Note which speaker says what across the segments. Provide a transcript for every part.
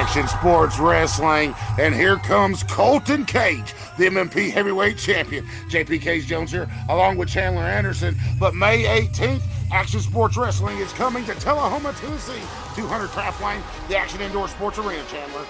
Speaker 1: Action Sports Wrestling. And here comes Colton Cage, the MMP Heavyweight Champion. JP Cage Jones here, along with Chandler Anderson. But May 18th, Action Sports Wrestling is coming to Tullahoma, Tennessee. 200 Craft Lane, the Action Indoor Sports Arena, Chandler.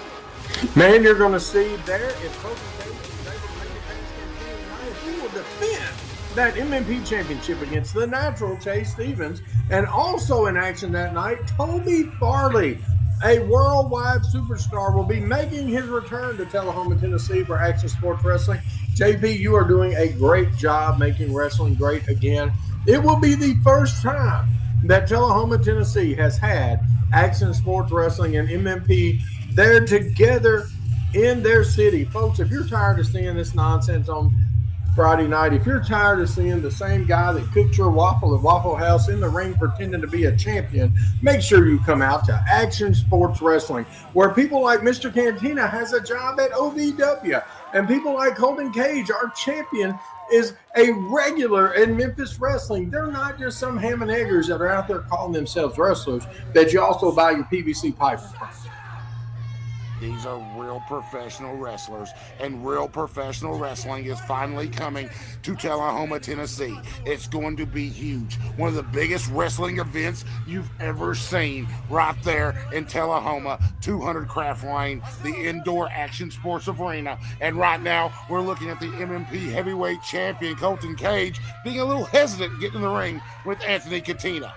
Speaker 2: Man, you're going to see there if Colton Cage is able to make it past campaign tonight, he will defend that MMP championship against the natural Chase Stevens. And also in action that night, Toby Farley, a worldwide superstar, will be making his return to Tullahoma, Tennessee for Action Sports Wrestling. JP, you are doing a great job making wrestling great again. It will be the first time that Tullahoma, Tennessee has had Action Sports Wrestling and MMP there together in their city. Folks, if you're tired of seeing this nonsense on Friday night, if you're tired of seeing the same guy that cooked your waffle at Waffle House in the ring pretending to be a champion, make sure you come out to Action Sports Wrestling, where people like Mr. Catena has a job at OVW, and people like Colton Cage, our champion, is a regular in Memphis Wrestling. They're not just some ham and eggers that are out there calling themselves wrestlers that you also buy your PVC pipe from.
Speaker 1: These are real professional wrestlers, and real professional wrestling is finally coming to Tullahoma, Tennessee. It's going to be huge. One of the biggest wrestling events you've ever seen right there in Tullahoma, 200 Craft Lane, the indoor Action Sports Arena. And right now, we're looking at the MMP Heavyweight Champion, Colton Cage, being a little hesitant getting in the ring with Anthony Catena.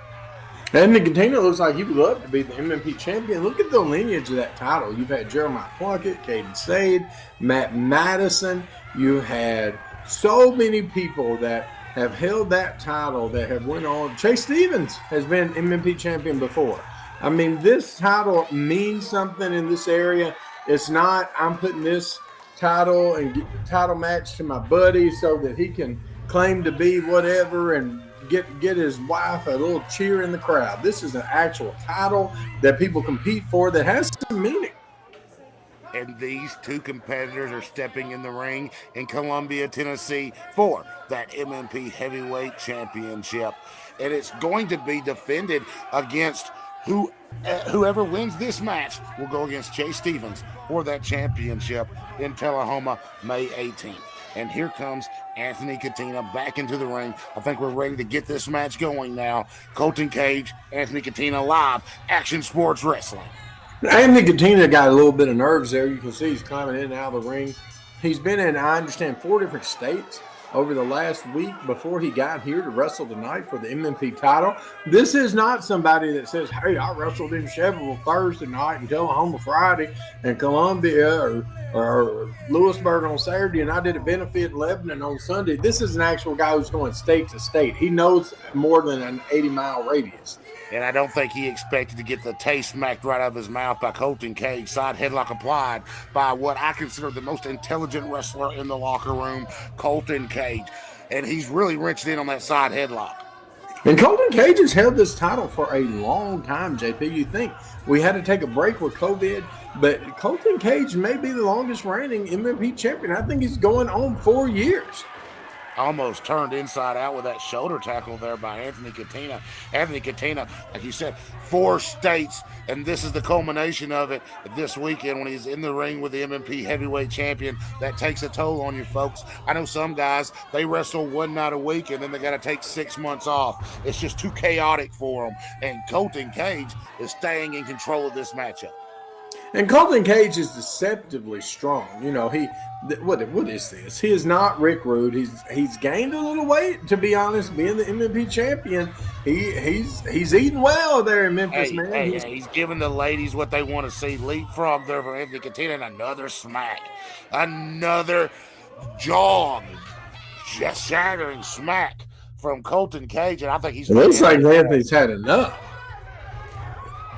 Speaker 2: Anthony Catena looks like he would love to be the MMP champion. Look at the lineage of that title. You've had Jeremiah Plunkett, Caden Sade, Matt Madison. You had so many people that have held that title that have went on. Chase Stevens has been MMP champion before. I mean, this title means something in this area. It's not, I'm putting this title and title match to my buddy so that he can claim to be whatever and get his wife a little cheer in the crowd. This is an actual title that people compete for that has some meaning.
Speaker 1: And these two competitors are stepping in the ring in Columbia, Tennessee for that MMP Heavyweight Championship. And it's going to be defended against whoever wins this match will go against Chase Stevens for that championship in Tullahoma, May 18th. And here comes Anthony Catena back into the ring. I think we're ready to get this match going now. Colton Cage, Anthony Catena live, Action Sports Wrestling.
Speaker 2: Anthony Catena got a little bit of nerves there. You can see he's climbing in and out of the ring. He's been in, I understand, 4 different states over the last week before he got here to wrestle tonight for the MMP title. This is not somebody that says, hey, I wrestled in Chevrolet Thursday night and Tullahoma Friday and Columbia or Lewisburg on Saturday, and I did a benefit in Lebanon on Sunday. This is an actual guy who's going state to state. He knows more than an 80-mile radius.
Speaker 1: And I don't think he expected to get the taste smacked right out of his mouth by Colton Cage. Side headlock applied by what I consider the most intelligent wrestler in the locker room, Colton Cage. And he's really wrenched in on that side headlock.
Speaker 2: And Colton Cage has held this title for a long time, JP. You think we had to take a break with COVID, but Colton Cage may be the longest reigning MMP champion. I think he's going on 4 years.
Speaker 1: Almost turned inside out with that shoulder tackle there by Anthony Catena. Anthony Catena, like you said, 4 states, and this is the culmination of it this weekend when he's in the ring with the MMP Heavyweight Champion. That takes a toll on you, folks. I know some guys, they wrestle one night a week, and then they got to take 6 months off. It's just too chaotic for them, and Colton Cage is staying in control of this matchup.
Speaker 2: And Colton Cage is deceptively strong. You know, what is this? He is not Rick Rude. He's gained a little weight, to be honest. Being the MMP champion, he's eating well there in Memphis, man.
Speaker 1: He's giving the ladies what they want to see. Leapfrog there for Anthony Catena, and another smack, another jaw just shattering smack from Colton Cage, and I think he's.
Speaker 2: It looks like Anthony's had enough.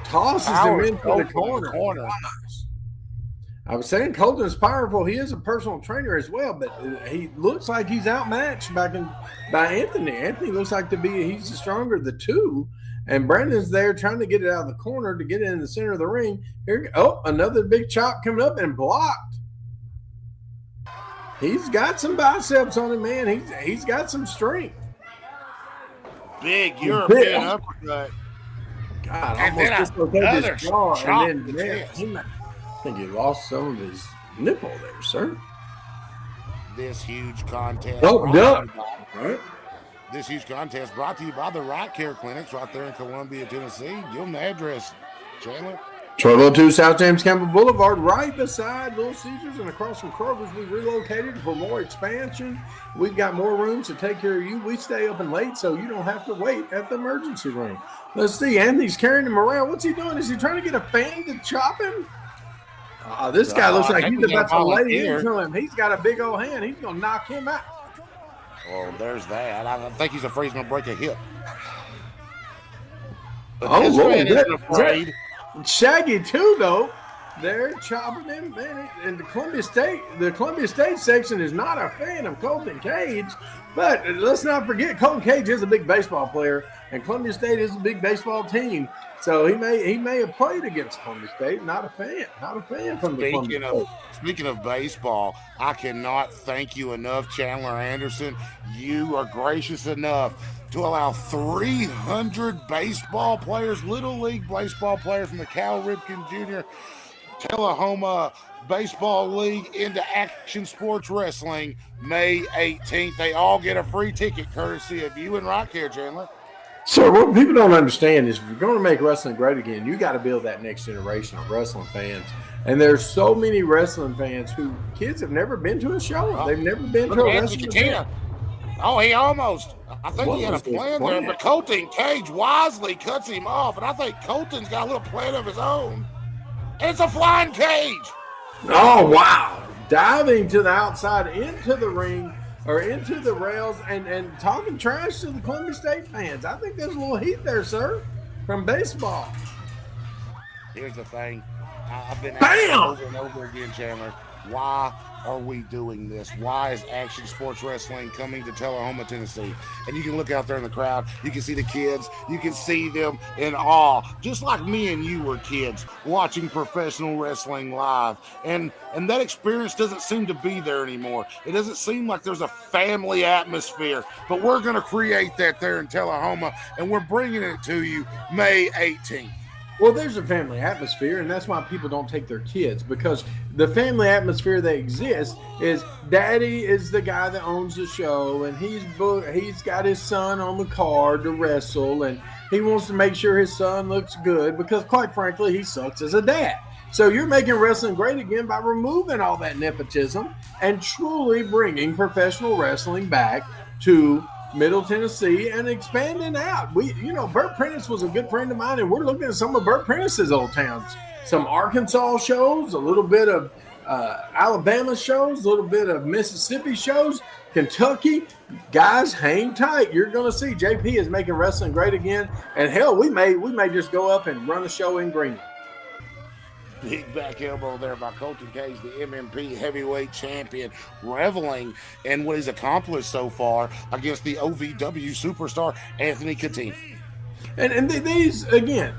Speaker 2: Tosses him into the corner. I was saying Colton's powerful. He is a personal trainer as well, but he looks like he's outmatched by Anthony. Anthony looks like he's the stronger of the two, and Brandon's there trying to get it out of the corner to get it in the center of the ring. Here, another big chop coming up and blocked. He's got some biceps on him, man. He's got some strength.
Speaker 1: Big European uppercut.
Speaker 2: God,
Speaker 1: and
Speaker 2: almost dislocated his jaw. And then think he lost some of his nipple there, sir.
Speaker 1: This huge contest.
Speaker 2: Oh, duck. Right.
Speaker 1: This huge contest brought to you by the Right Care Clinics right there in Columbia, Tennessee. Give them the address, Chandler.
Speaker 2: 1202 South James Campbell Boulevard, right beside Little Caesars and across from Kroger's. We relocated for more expansion. We've got more rooms to take care of you. We stay open late so you don't have to wait at the emergency room. Let's see. Andy's carrying him around. What's he doing? Is he trying to get a fan to chop him? This guy looks like he's about to lay into him. He's got a big old hand. He's going to knock him out.
Speaker 1: Well, there's that. I think he's afraid he's going to break a hip. But
Speaker 2: oh,
Speaker 1: this man isn't afraid.
Speaker 2: Shaggy too, though. They're chopping him, man. And the Columbia State section is not a fan of Colton Cage. But let's not forget, Colton Cage is a big baseball player, and Columbia State is a big baseball team. So he may have played against Columbia State. Not a fan from the Columbia State.
Speaker 1: Speaking of baseball, I cannot thank you enough, Chandler Anderson. You are gracious enough to allow 300 baseball players, Little League baseball players from the Cal Ripken Jr. Tullahoma Baseball League into Action Sports Wrestling May 18th. They all get a free ticket courtesy of you and Right Care, Chandler.
Speaker 2: So what people don't understand is if you're going to make wrestling great again, you got to build that next generation of wrestling fans. And there's so many wrestling fans who kids have never been to a show. They've never been to a wrestling event.
Speaker 1: Oh, he almost. I think he had a plan there, but Colton Cage wisely cuts him off, and I think Colton's got a little plan of his own. And it's a flying cage.
Speaker 2: Oh, wow. Diving to the outside into the ring or into the rails and talking trash to the Columbia State fans. I think there's a little heat there, sir, from baseball.
Speaker 1: Here's the thing. I've been asking over and over again, Chandler, why are we doing this? Why is Action Sports Wrestling coming to Tullahoma, Tennessee? And you can look out there in the crowd. You can see the kids. You can see them in awe, just like me and you were kids watching professional wrestling live. And that experience doesn't seem to be there anymore. It doesn't seem like there's a family atmosphere. But we're going to create that there in Tullahoma, and we're bringing it to you May 18th.
Speaker 2: Well, there's a family atmosphere, and that's why people don't take their kids, because the family atmosphere that exists is daddy is the guy that owns the show, and he's got his son on the card to wrestle, and he wants to make sure his son looks good because, quite frankly, he sucks as a dad. So you're making wrestling great again by removing all that nepotism and truly bringing professional wrestling back to Middle Tennessee and expanding out. Bert Prentice was a good friend of mine, and we're looking at some of Bert Prentice's old towns. Some Arkansas shows, a little bit of Alabama shows, a little bit of Mississippi shows, Kentucky. Guys, hang tight. You're going to see JP is making wrestling great again. And hell, we may just go up and run a show in Greenwood.
Speaker 1: Big back elbow there by Colton Cage, the MMP heavyweight champion, reveling in what he's accomplished so far against the OVW superstar, Anthony Catena.
Speaker 2: And these, again,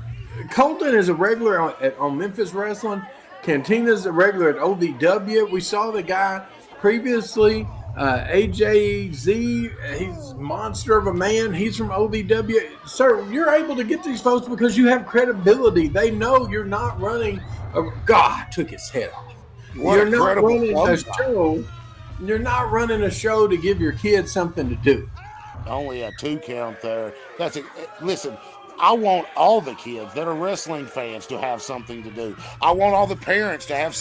Speaker 2: Colton is a regular on Memphis Wrestling. Catena's a regular at OVW. We saw the guy previously, AJZ. He's a monster of a man. He's from OVW. Sir, you're able to get these folks because you have credibility. They know you're not running – God, took his head off. You're not running a show. You're not running a show to give your kids something to do.
Speaker 1: Only a 2 count there. Listen, I want all the kids that are wrestling fans to have something to do. I want all the parents to have.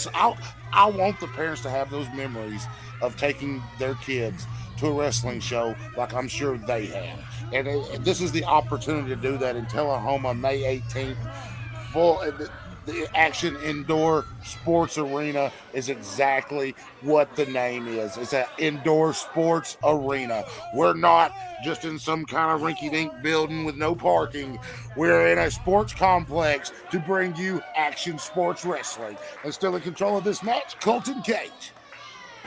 Speaker 1: I want the parents to have those memories of taking their kids to a wrestling show like I'm sure they have. And this is the opportunity to do that in Tullahoma, May 18th. The Action Indoor Sports Arena is exactly what the name is. It's an indoor sports arena. We're not just in some kind of rinky-dink building with no parking. We're in a sports complex to bring you Action Sports Wrestling. And still in control of this match, Colton Cage.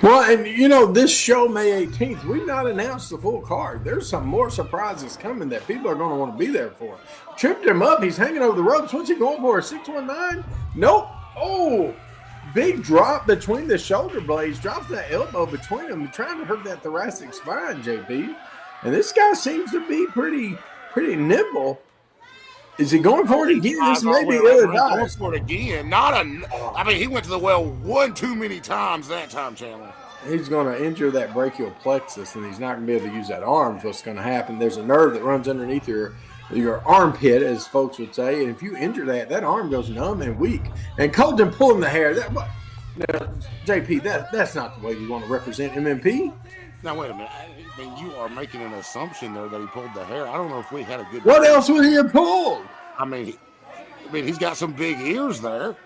Speaker 2: Well, and this show, May 18th, we've not announced the full card. There's some more surprises coming that people are going to want to be there for. Tripped him up. He's hanging over the ropes. What's he going for? A 619? Nope. Oh, big drop between the shoulder blades. Drops that elbow between them, trying to hurt that thoracic spine, JP. And this guy seems to be pretty nimble. Is he going for it again? This may be
Speaker 1: going for it again. I mean, he went to the well one too many times that time, Chandler.
Speaker 2: He's going to injure that brachial plexus, and he's not going to be able to use that arm. So what's going to happen? There's a nerve that runs underneath your armpit, as folks would say, and if you injure that arm goes numb and weak. And Colton pulling the hair. Now, JP, that's not the way you want to represent MMP.
Speaker 1: Now wait a minute. I mean, you are making an assumption there that he pulled the hair. I don't know if we had a good.
Speaker 2: What else would he have pulled?
Speaker 1: I mean, he's got some big ears there.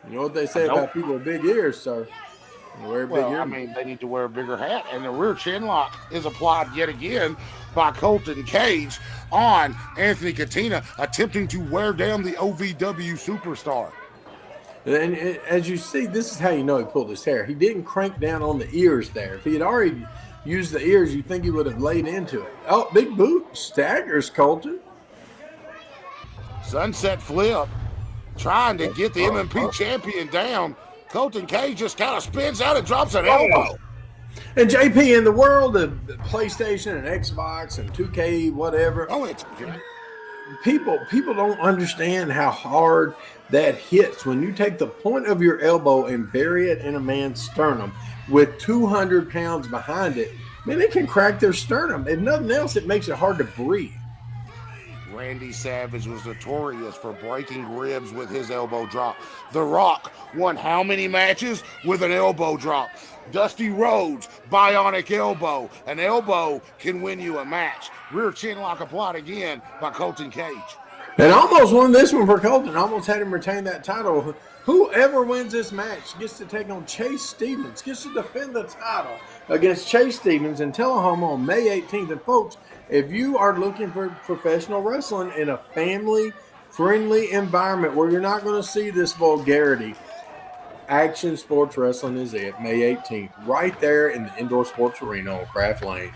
Speaker 2: You know what they say about people with big ears, sir? Wear big ears.
Speaker 1: I mean, they need to wear a bigger hat. And the rear chin lock is applied yet again by Colton Cage on Anthony Catena, attempting to wear down the OVW superstar.
Speaker 2: And as you see, this is how you know he pulled his hair. He didn't crank down on the ears there. If he had already used the ears, you'd think he would have laid into it. Oh, big boot. Staggers Colton.
Speaker 1: Sunset flip. Trying to get the MMP champion down. Colton Cage just kind of spins out and drops an elbow.
Speaker 2: And JP, in the world of PlayStation and Xbox and 2K, whatever, people don't understand how hard that hits when you take the point of your elbow and bury it in a man's sternum with 200 pounds behind it. Man, it can crack their sternum. If nothing else, it makes it hard to breathe.
Speaker 1: Randy Savage was notorious for breaking ribs with his elbow drop. The Rock won how many matches with an elbow drop? Dusty Rhodes, bionic elbow. An elbow can win you a match. Rear chin lock applied again by Colton Cage.
Speaker 2: And almost won this one for Colton. Almost had him retain that title. Whoever wins this match gets to take on Chase Stevens, gets to defend the title against Chase Stevens in Tullahoma on May 18th. And folks, if you are looking for professional wrestling in a family-friendly environment where you're not going to see this vulgarity, Action Sports Wrestling is it, May 18th, right there in the Indoor Sports Arena on Craft Lane.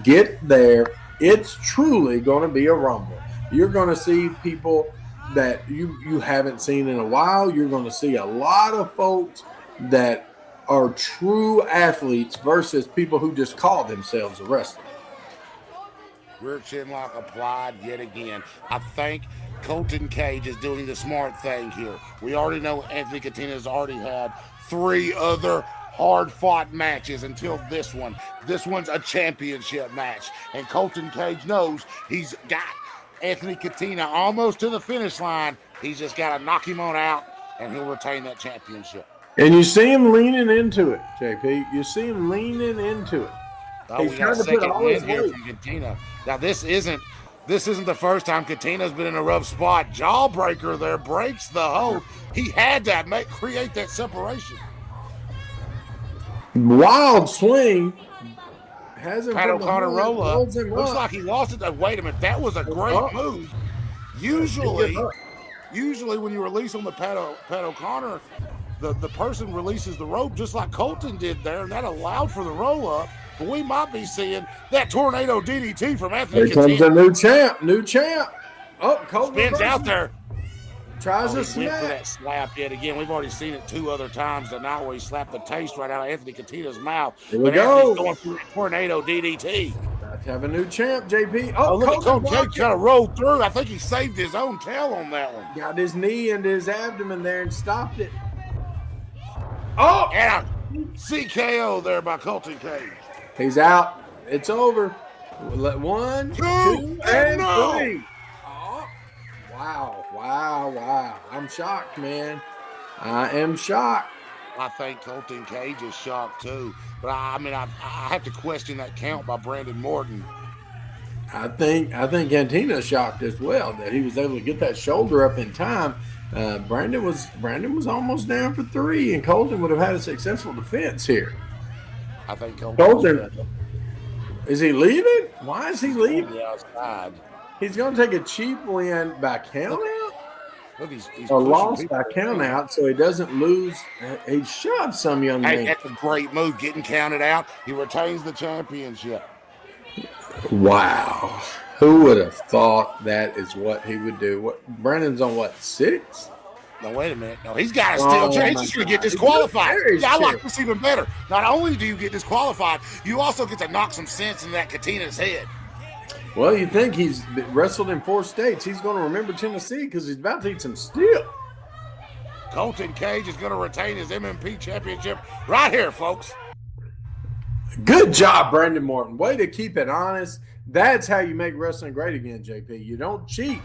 Speaker 2: Get there. It's truly going to be a rumble. You're going to see people that you haven't seen in a while. You're going to see a lot of folks that are true athletes versus people who just call themselves a wrestler.
Speaker 1: Rear chin lock applied yet again. I think Colton Cage is doing the smart thing here. We already know Anthony Catena has already had 3 other hard-fought matches until this one. This one's a championship match. And Colton Cage knows he's got Anthony Catena almost to the finish line. He's just got to knock him on out, and he'll retain that championship.
Speaker 2: And you see him leaning into it, JP. You see him leaning into it.
Speaker 1: Oh, we got a second win here from Catena. Now, this isn't the first time Catena's been in a rough spot. Jawbreaker there breaks the hold. He had to create that separation.
Speaker 2: Wild swing.
Speaker 1: Pat O'Connor roll up. Looks like he lost it. Wait a minute. That was a great move. Usually when you release on the Pat O'Connor, the person releases the rope just like Colton did there, and that allowed for the roll up. But we might be seeing that tornado DDT from Anthony Catena.
Speaker 2: Here comes a new champ. Oh, Colton
Speaker 1: spins out there.
Speaker 2: Tries to
Speaker 1: went for that slap yet again. We've already seen it 2 other times tonight where he slapped the taste right out of Anthony Catena's mouth.
Speaker 2: Here we go.
Speaker 1: Anthony's going for a tornado DDT.
Speaker 2: About to have a new champ, JP.
Speaker 1: Oh, look at Colton Cage kind of rolled through. I think he saved his own tail on that one.
Speaker 2: Got his knee into his abdomen there and stopped it. Oh!
Speaker 1: And a CKO there by Colton Cage.
Speaker 2: He's out. It's over. 1, 2, and 3. Oh, wow. I'm shocked, man. I am shocked.
Speaker 1: I think Colton Cage is shocked too. But I have to question that count by Brandon Morton.
Speaker 2: I think Cantina's shocked as well that he was able to get that shoulder up in time. Brandon was almost down for 3, and Colton would have had a successful defense here.
Speaker 1: I think
Speaker 2: Colton is he leaving? Why is he leaving?
Speaker 1: Outside.
Speaker 2: He's going to take a cheap win by count out.
Speaker 1: Look, he's
Speaker 2: a loss by count out, so he doesn't lose. He shoved some young man.
Speaker 1: That's a great move, getting counted out. He retains the championship.
Speaker 2: Wow. Who would have thought that is what he would do? Brandon's on 6?
Speaker 1: No, wait a minute. No, he's got a steel chair. He's just going to get disqualified. I like this even better. Not only do you get disqualified, you also get to knock some sense in that Catena's head.
Speaker 2: Well, you think he's wrestled in 4 states. He's going to remember Tennessee because he's about to eat some steel.
Speaker 1: Colton Cage is going to retain his MMP championship right here, folks.
Speaker 2: Good job, Brandon Morton. Way to keep it honest. That's how you make wrestling great again, JP. You don't cheat.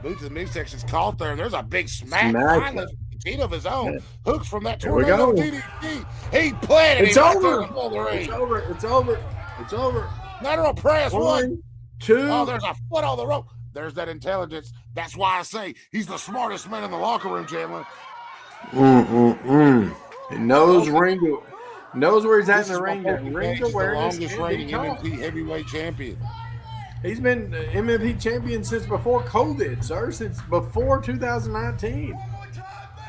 Speaker 1: Boot to the midsection's caught there. There's a big smack. Finally, Catena of his own. Hooks from that tornado DDT. He planted
Speaker 2: it's
Speaker 1: him
Speaker 2: over.
Speaker 1: Right there in the
Speaker 2: it's over. It's over. It's over.
Speaker 1: Lateral press.
Speaker 2: 1, 2.
Speaker 1: Oh, there's a foot on the rope. There's that intelligence. That's why I say he's the smartest man in the locker room, Chandler.
Speaker 2: He knows knows where he's at in the ring. Ring awareness.
Speaker 1: The longest reigning MMP heavyweight champion.
Speaker 2: He's been MMP champion since before COVID, sir, since before 2019.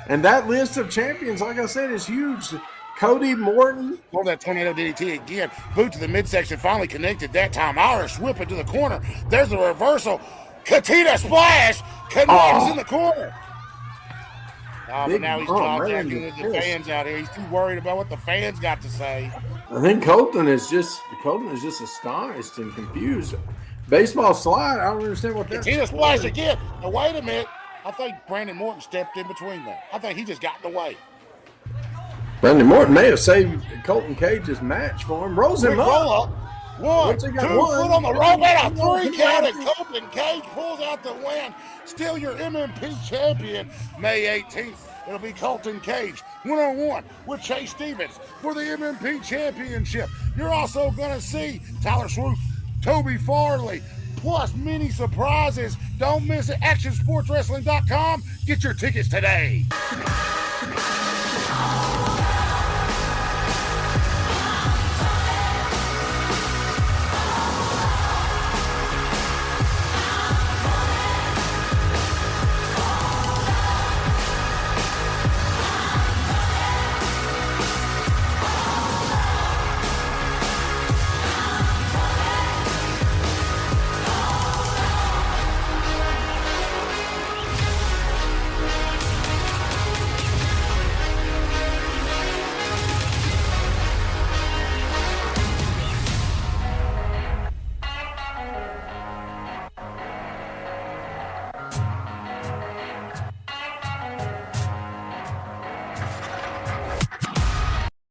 Speaker 2: And that list of champions, like I said, is huge. Cody Morton.
Speaker 1: Pull that tornado DDT again. Boot to the midsection, finally connected that time. Irish whip it to the corner. There's the reversal. Catena splash. Connects in the corner. But now he's talking with the fans out here. He's too worried about what the fans got to say.
Speaker 2: I think Colton is just astonished and confused. Baseball slide. I don't understand what that is.
Speaker 1: Catena splash again. Now wait a minute. I think Brandon Morton stepped in between that. I think he just got in the way.
Speaker 2: Brandon Morton may have saved Colton Cage's match for him. Rolls him up.
Speaker 1: Roll up. 1, 2 foot on the rope and a 3 count, and Colton Cage pulls out the win. Still your MMP champion, May 18th. It'll be Colton Cage, 1-on-1 with Chase Stevens for the MMP championship. You're also going to see Tyler Swoop, Toby Farley, plus many surprises. Don't miss it. ActionSportsWrestling.com. Get your tickets today.